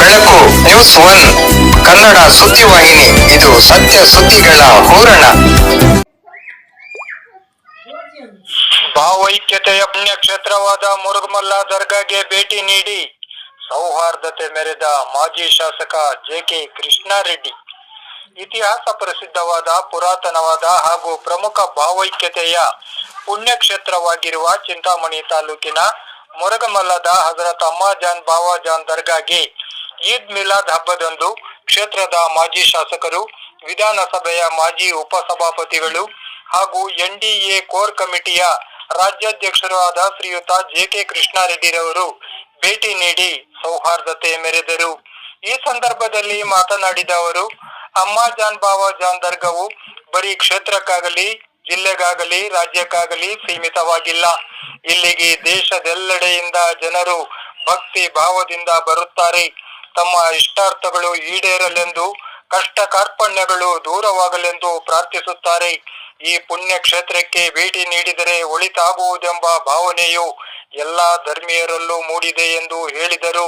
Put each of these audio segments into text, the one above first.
ಬೆಳಕು news one Kannada ಸುದ್ದಿವಾಹಿನಿ. ಇದು ಸತ್ಯ ಸುದ್ದಿಗಳ ಹೂರಣ. ಭಾವೈಕ್ಯತೆಯ ಪುಣ್ಯಕ್ಷೇತ್ರವಾದ ಮುರುಗಮಲ್ಲ ದರ್ಗಾಗೆ ಭೇಟಿ ನೀಡಿ ಸೌಹಾರ್ದತೆ ಮೆರೆದ ಮಾಜಿ ಶಾಸಕ ಜೆ.ಕೆ. ಕೃಷ್ಣಾರೆಡ್ಡಿ. ಇತಿಹಾಸ ಪ್ರಸಿದ್ಧವಾದ ಪುರಾತನವಾದ ಹಾಗೂ ಪ್ರಮುಖ ಭಾವೈಕ್ಯತೆಯ ಪುಣ್ಯಕ್ಷೇತ್ರವಾಗಿರುವ ಚಿಂತಾಮಣಿ ತಾಲೂಕಿನ ಮುರುಗಮಲ್ಲದ ಹಜರತ್ ಅಮ್ಮಾಜಾನ್ ಬಾವಾಜಾನ್ ದರ್ಗಾಗೆ ಈದ್ ಮಿಲಾದ್ ಹಬ್ಬದಂದು ಕ್ಷೇತ್ರದ ಮಾಜಿ ಶಾಸಕರು, ವಿಧಾನಸಭೆಯ ಮಾಜಿ ಉಪಸಭಾಪತಿಗಳು ಹಾಗೂ ಎನ್ಡಿಎ ಕೋರ್ ಕಮಿಟಿಯ ರಾಜ್ಯಾಧ್ಯಕ್ಷರು ಆದ ಶ್ರೀಯುತ ಜೆ.ಕೆ. ಕೃಷ್ಣಾರೆಡ್ಡಿರವರು ಭೇಟಿ ನೀಡಿ ಸೌಹಾರ್ದತೆ ಮೆರೆದರು. ಈ ಸಂದರ್ಭದಲ್ಲಿ ಮಾತನಾಡಿದ ಅವರು, ಅಮ್ಮಾಜಾನ್ ಬಾವಾಜಾನ್ ದರ್ಗಾವು ಬರೀ ಕ್ಷೇತ್ರಕ್ಕಾಗಲಿ, ಜಿಲ್ಲೆಗಾಗಲಿ, ರಾಜ್ಯಕ್ಕಾಗಲಿ ಸೀಮಿತವಾಗಿಲ್ಲ. ಇಲ್ಲಿಗೆ ದೇಶದೆಲ್ಲೆಡೆಯಿಂದ ಜನರು ಭಕ್ತಿ ಭಾವದಿಂದ ಬರುತ್ತಾರೆ. ತಮ್ಮ ಇಷ್ಟಾರ್ಥಗಳು ಈಡೇರಲೆಂದು, ಕಷ್ಟ ಕಾರ್ಪಣ್ಯಗಳು ದೂರವಾಗಲೆಂದು ಪ್ರಾರ್ಥಿಸುತ್ತಾರೆ. ಈ ಪುಣ್ಯ ಕ್ಷೇತ್ರಕ್ಕೆ ಭೇಟಿ ನೀಡಿದರೆ ಒಳಿತಾಗುವುದೆಂಬ ಭಾವನೆಯು ಎಲ್ಲಾ ಧರ್ಮೀಯರಲ್ಲೂ ಮೂಡಿದೆ ಎಂದು ಹೇಳಿದರು.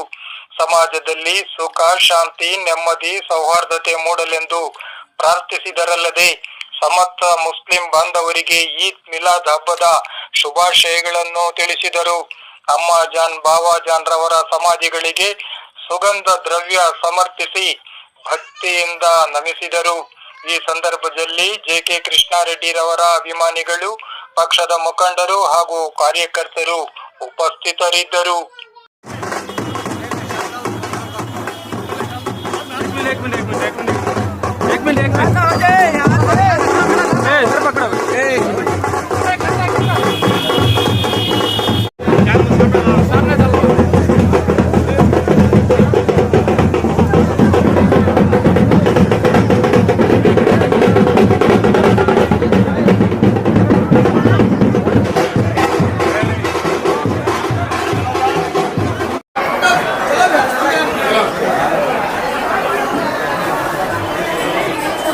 ಸಮಾಜದಲ್ಲಿ ಸುಖ, ಶಾಂತಿ, ನೆಮ್ಮದಿ, ಸೌಹಾರ್ದತೆ ಮೂಡಲೆಂದು ಪ್ರಾರ್ಥಿಸಿದರಲ್ಲದೆ ಸಮಸ್ತ ಮುಸ್ಲಿಂ ಬಾಂಧವರಿಗೆ ಈದ್ ಮಿಲಾದ್ ಹಬ್ಬದ ಶುಭಾಶಯಗಳನ್ನು ತಿಳಿಸಿದರು. ಅಮ್ಮಾಜಾನ್ ಬಾವಾಜಾನ್ ರವರ ಸಮಾಧಿಗಳಿಗೆ ಸುಗಂಧ ದ್ರವ್ಯ ಸಮರ್ಪಿಸಿ ಭಕ್ತಿಯಿಂದ ನಮಿಸಿದರು. ಈ ಸಂದರ್ಭದಲ್ಲಿ ಜೆ.ಕೆ. ಕೃಷ್ಣಾರೆಡ್ಡಿರವರ ಅಭಿಮಾನಿಗಳು, ಪಕ್ಷದ ಮುಖಂಡರು ಹಾಗೂ ಕಾರ್ಯಕರ್ತರು ಉಪಸ್ಥಿತರಿದ್ದರು.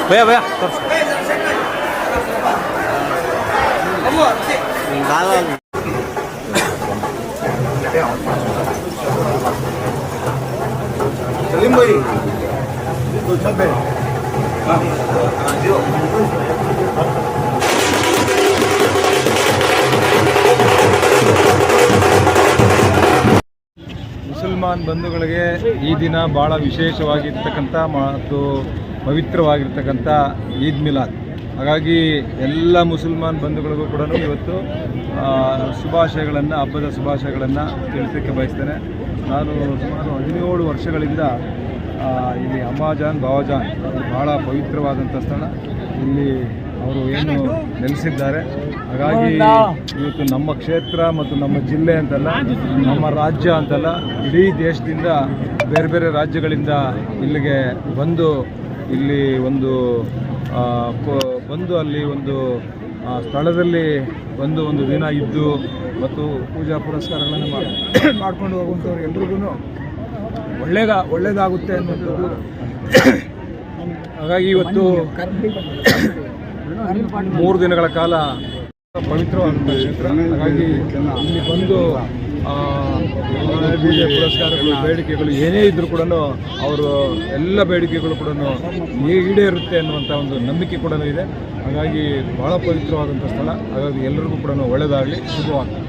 भैया सलीम भाई ಮುಸಲ್ಮಾನ್ ಬಂಧುಗಳಿಗೆ ಈ ದಿನ ಭಾಳ ವಿಶೇಷವಾಗಿರ್ತಕ್ಕಂಥ ಮತ್ತು ಪವಿತ್ರವಾಗಿರ್ತಕ್ಕಂಥ ಈದ್ ಮಿಲಾದ್. ಹಾಗಾಗಿ ಎಲ್ಲ ಮುಸಲ್ಮಾನ್ ಬಂಧುಗಳಿಗೂ ಕೂಡ ಇವತ್ತು ಶುಭಾಶಯಗಳನ್ನು, ಹಬ್ಬದ ಶುಭಾಶಯಗಳನ್ನು ತಿಳಿಸೋಕ್ಕೆ ಬಯಸ್ತೇನೆ. ನಾನು ಸುಮಾರು 17 ವರ್ಷಗಳಿಂದ ಇಲ್ಲಿ ಅಮ್ಮಾಜಾನ್ ಬಾವಾಜಾನ್ ಭಾಳ ಪವಿತ್ರವಾದಂಥ ಸ್ಥಳ. ಇಲ್ಲಿ ಅವರು ಏನು ನೆಲೆಸಿದ್ದಾರೆ. ಹಾಗಾಗಿ ಇವತ್ತು ನಮ್ಮ ಕ್ಷೇತ್ರ ಮತ್ತು ನಮ್ಮ ಜಿಲ್ಲೆ ಅಂತಲ್ಲ, ನಮ್ಮ ರಾಜ್ಯ ಅಂತಲ್ಲ, ಇಡೀ ದೇಶದಿಂದ ಬೇರೆ ಬೇರೆ ರಾಜ್ಯಗಳಿಂದ ಇಲ್ಲಿಗೆ ಬಂದು ಇಲ್ಲಿ ಬಂದು ಅಲ್ಲಿ ಒಂದು ಸ್ಥಳದಲ್ಲಿ ಒಂದು ದಿನ ಇದ್ದು ಮತ್ತು ಪೂಜಾ ಪುರಸ್ಕಾರಗಳನ್ನು ಮಾಡ್ಕೊಂಡು ಹೋಗುವಂಥವ್ರು ಎಲ್ರಿಗೂ ಒಳ್ಳೆಯದಾಗುತ್ತೆ ಅನ್ನುವಂಥದ್ದು. ಹಾಗಾಗಿ ಇವತ್ತು 3 ದಿನಗಳ ಕಾಲ ಪವಿತ್ರವಾದಂಥ ಕ್ಷೇತ್ರ. ಹಾಗಾಗಿ ಇಲ್ಲಿ ಬಂದು ಪೂಜೆ ಪುರಸ್ಕಾರಗಳು, ಬೇಡಿಕೆಗಳು ಏನೇ ಇದ್ದರೂ ಕೂಡ ಅವರು ಎಲ್ಲ ಬೇಡಿಕೆಗಳು ಕೂಡ ಈಡೇರುತ್ತೆ ಅನ್ನುವಂಥ ಒಂದು ನಂಬಿಕೆ ಕೂಡ ಇದೆ. ಹಾಗಾಗಿ ಭಾಳ ಪವಿತ್ರವಾದಂಥ ಸ್ಥಳ. ಹಾಗಾಗಿ ಎಲ್ಲರಿಗೂ ಕೂಡ ಒಳ್ಳೆಯದಾಗಲಿ, ಶುಭವಾಗಲಿ.